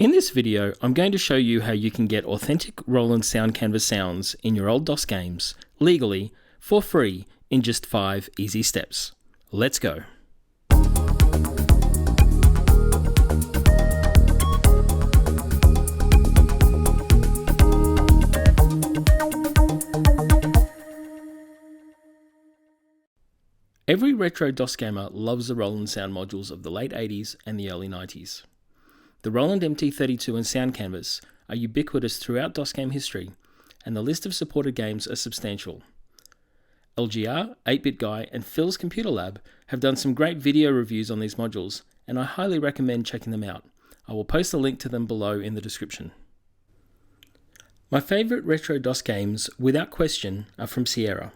In this video, I'm going to show you how you can get authentic Roland Sound Canvas sounds in your old DOS games legally for free in just 5 easy steps. Let's go. Every retro DOS gamer loves the Roland sound modules of the late 80s and the early 90s. The Roland MT32 and Sound Canvas are ubiquitous throughout DOS game history, and the list of supported games are substantial. LGR, 8-Bit Guy, and Phil's Computer Lab have done some great video reviews on these modules, and I highly recommend checking them out. I will post a link to them below in the description. My favourite retro DOS games, without question, are from Sierra.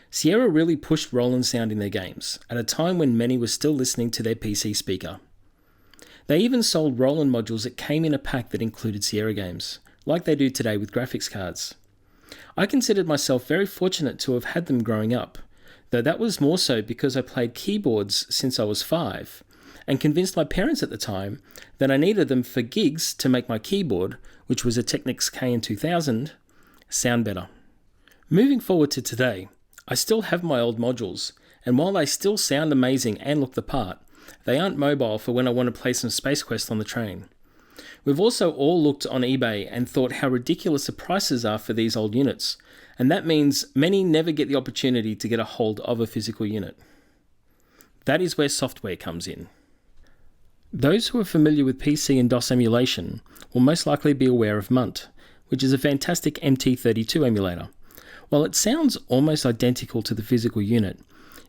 Sierra really pushed Roland sound in their games, at a time when many were still listening to their PC speaker. They even sold Roland modules that came in a pack that included Sierra games, like they do today with graphics cards. I considered myself very fortunate to have had them growing up, though that was more so because I played keyboards since I was 5, and convinced my parents at the time that I needed them for gigs to make my keyboard, which was a Technics KN2000, sound better. Moving forward to today, I still have my old modules, and while they still sound amazing and look the part, they aren't mobile for when I want to play some Space Quest on the train. We've also all looked on eBay and thought how ridiculous the prices are for these old units, and that means many never get the opportunity to get a hold of a physical unit. That is where software comes in. Those who are familiar with PC and DOS emulation will most likely be aware of Munt, which is a fantastic MT32 emulator. While it sounds almost identical to the physical unit,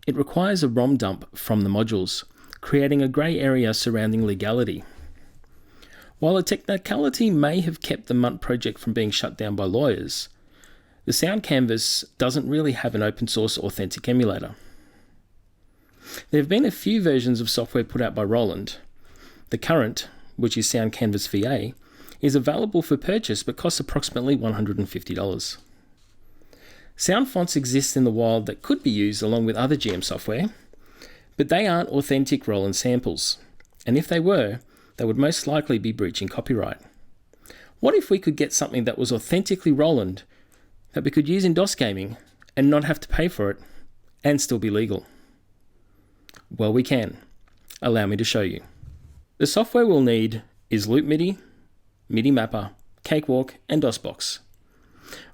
it requires a ROM dump from the modules, creating a grey area surrounding legality. While a technicality may have kept the Munt project from being shut down by lawyers, the Sound Canvas doesn't really have an open source authentic emulator. There have been a few versions of software put out by Roland. The current, which is Sound Canvas VA, is available for purchase but costs approximately $150. Sound fonts exist in the wild that could be used along with other GM software, but they aren't authentic Roland samples, and if they were, they would most likely be breaching copyright. What if we could get something that was authentically Roland, that we could use in DOS gaming and not have to pay for it, and still be legal? Well, we can. Allow me to show you. The software we'll need is LoopMIDI, MIDI Mapper, Cakewalk, and DosBox.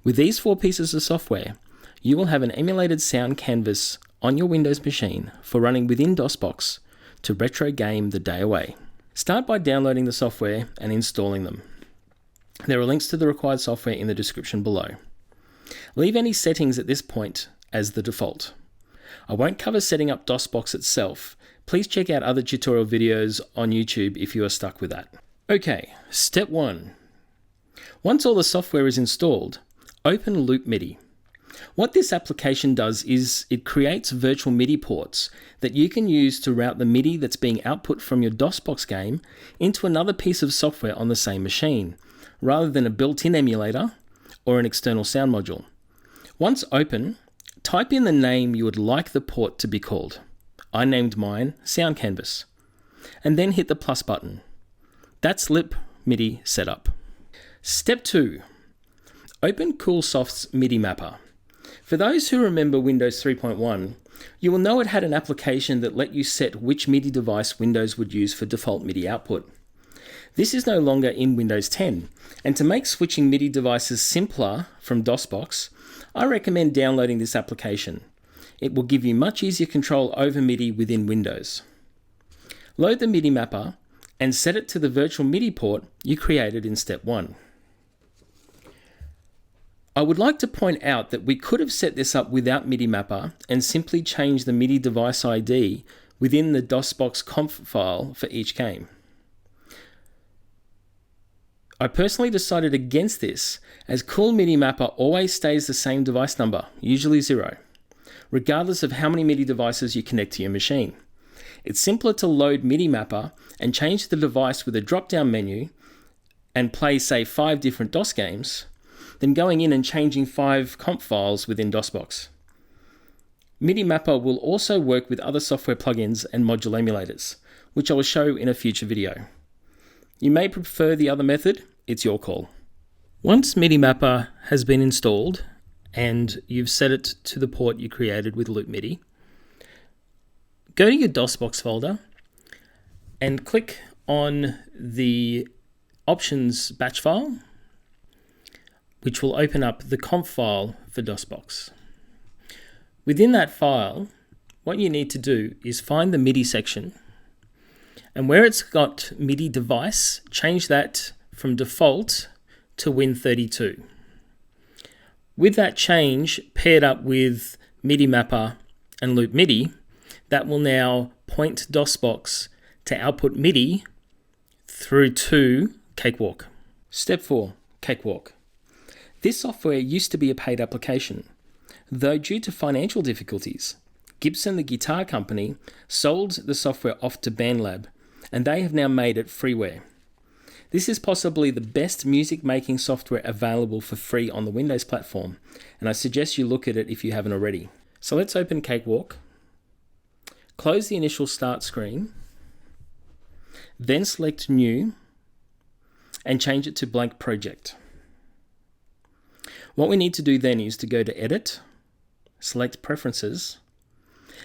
With these 4 pieces of software, you will have an emulated Sound Canvas on your Windows machine for running within DosBox to retro game the day away. Start by downloading the software and installing them. There are links to the required software in the description below. Leave any settings at this point as the default. I won't cover setting up DosBox itself. Please check out other tutorial videos on YouTube if you are stuck with that. Okay, step 1. Once all the software is installed, open LoopMIDI. What this application does is it creates virtual MIDI ports that you can use to route the MIDI that's being output from your DOSBox game into another piece of software on the same machine, rather than a built-in emulator or an external sound module. Once open, type in the name you would like the port to be called. I named mine Sound Canvas, and then hit the plus button. That's LoopMIDI setup. Step 2. Open CoolSoft's MIDI Mapper. For those who remember Windows 3.1, you will know it had an application that let you set which MIDI device Windows would use for default MIDI output. This is no longer in Windows 10, and to make switching MIDI devices simpler from DOSBox, I recommend downloading this application. It will give you much easier control over MIDI within Windows. Load the MIDI Mapper and set it to the virtual MIDI port you created in step 1. I would like to point out that we could have set this up without MIDI Mapper and simply changed the MIDI device ID within the DosBox Conf file for each game. I personally decided against this, as Cool MIDI Mapper always stays the same device number, usually 0, regardless of how many MIDI devices you connect to your machine. It's simpler to load MIDI Mapper and change the device with a drop-down menu and play, say, 5 different DOS games, than going in and changing 5 comp files within DOSBox. MIDI Mapper will also work with other software plugins and module emulators, which I will show in a future video. You may prefer the other method, it's your call. Once MIDI Mapper has been installed and you've set it to the port you created with LoopMIDI, go to your DosBox folder and click on the Options batch file, which will open up the conf file for DosBox. Within that file, what you need to do is find the MIDI section, and where it's got MIDI device, change that from default to Win32. With that change paired up with MIDI Mapper and LoopMIDI, that will now point DosBox to output MIDI through to Cakewalk. Step 4, Cakewalk. This software used to be a paid application, though due to financial difficulties, Gibson, the guitar company, sold the software off to BandLab, and they have now made it freeware. This is possibly the best music making software available for free on the Windows platform, and I suggest you look at it if you haven't already. So let's open Cakewalk, close the initial start screen, then select New, and change it to Blank Project. What we need to do then is to go to Edit, select Preferences,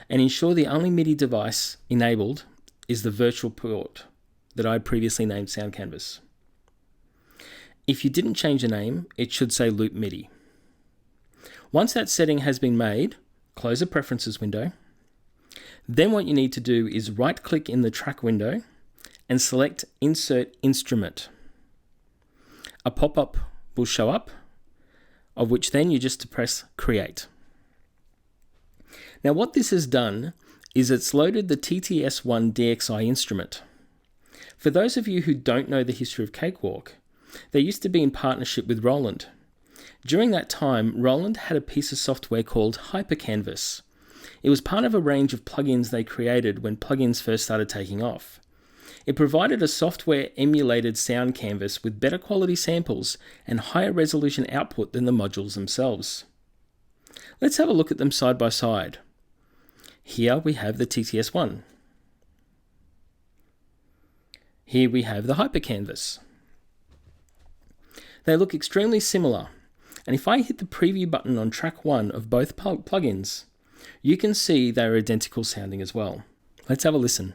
and ensure the only MIDI device enabled is the virtual port that I previously named Sound Canvas. If you didn't change the name, it should say LoopMIDI. Once that setting has been made, close the Preferences window. Then what you need to do is right-click in the track window and select Insert Instrument. A pop-up will show up, of which then you just press Create. Now what this has done is it's loaded the TTS1 DXI instrument. For those of you who don't know the history of Cakewalk, they used to be in partnership with Roland. During that time, Roland had a piece of software called Canvas. It was part of a range of plugins they created when plugins first started taking off. It provided a software-emulated sound canvas with better quality samples and higher resolution output than the modules themselves. Let's have a look at them side by side. Here we have the TTS1. Here we have the Canvas. They look extremely similar, and if I hit the preview button on track 1 of both plugins, you can see they're identical sounding as well. Let's have a listen.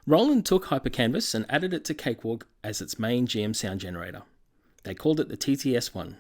Roland took Canvas and added it to Cakewalk as its main GM sound generator. They called it the TTS1.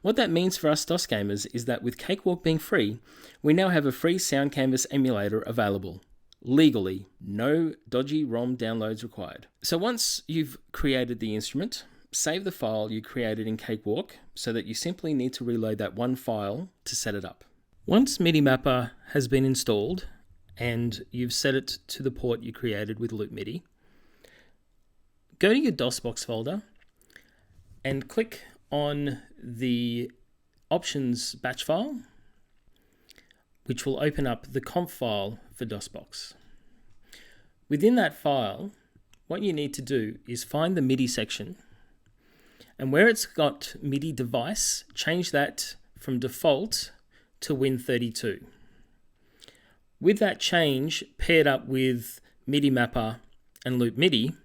What that means for us DOS gamers is that with Cakewalk being free, we now have a free Sound Canvas emulator available. Legally, no dodgy ROM downloads required. So once you've created the instrument, save the file you created in Cakewalk so that you simply need to reload that one file to set it up. Once MIDI Mapper has been installed and you've set it to the port you created with LoopMIDI, go to your DosBox folder and click on the Options batch file, which will open up the conf file for DosBox. Within that file, what you need to do is find the MIDI section, and where it's got MIDI device, change that from default to Win32. With that change paired up with MIDI mapper and LoopMIDI,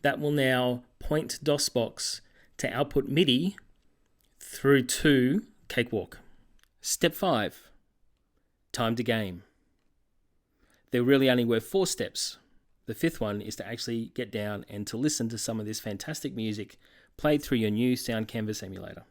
that will now point DosBox to output MIDI through to Cakewalk. Step 5, time to game. There really only were 4 steps. The 5th one is to actually get down and to listen to some of this fantastic music played through your new Sound Canvas emulator.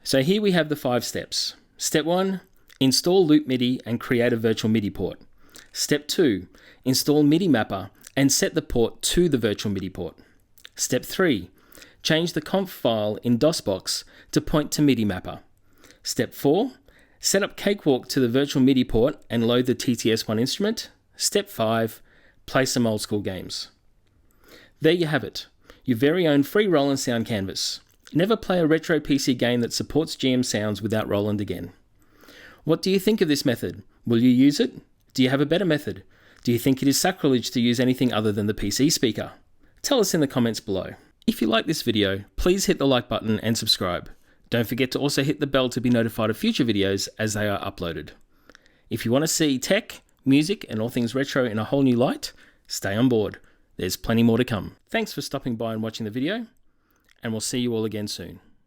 So here we have the 5 steps. Step 1, install LoopMIDI and create a virtual MIDI port. Step 2, install MIDI mapper and set the port to the virtual MIDI port. Step 3, change the conf file in DosBox to point to MIDI mapper. Step 4, set up Cakewalk to the virtual MIDI port and load the TTS1 instrument. Step 5, play some old school games. There you have it, your very own free Roland Sound Canvas. Never play a retro PC game that supports GM sounds without Roland again. What do you think of this method? Will you use it? Do you have a better method? Do you think it is sacrilege to use anything other than the PC speaker? Tell us in the comments below. If you like this video, please hit the like button and subscribe. Don't forget to also hit the bell to be notified of future videos as they are uploaded. If you want to see tech, music, and all things retro in a whole new light, stay on board. There's plenty more to come. Thanks for stopping by and watching the video, and we'll see you all again soon.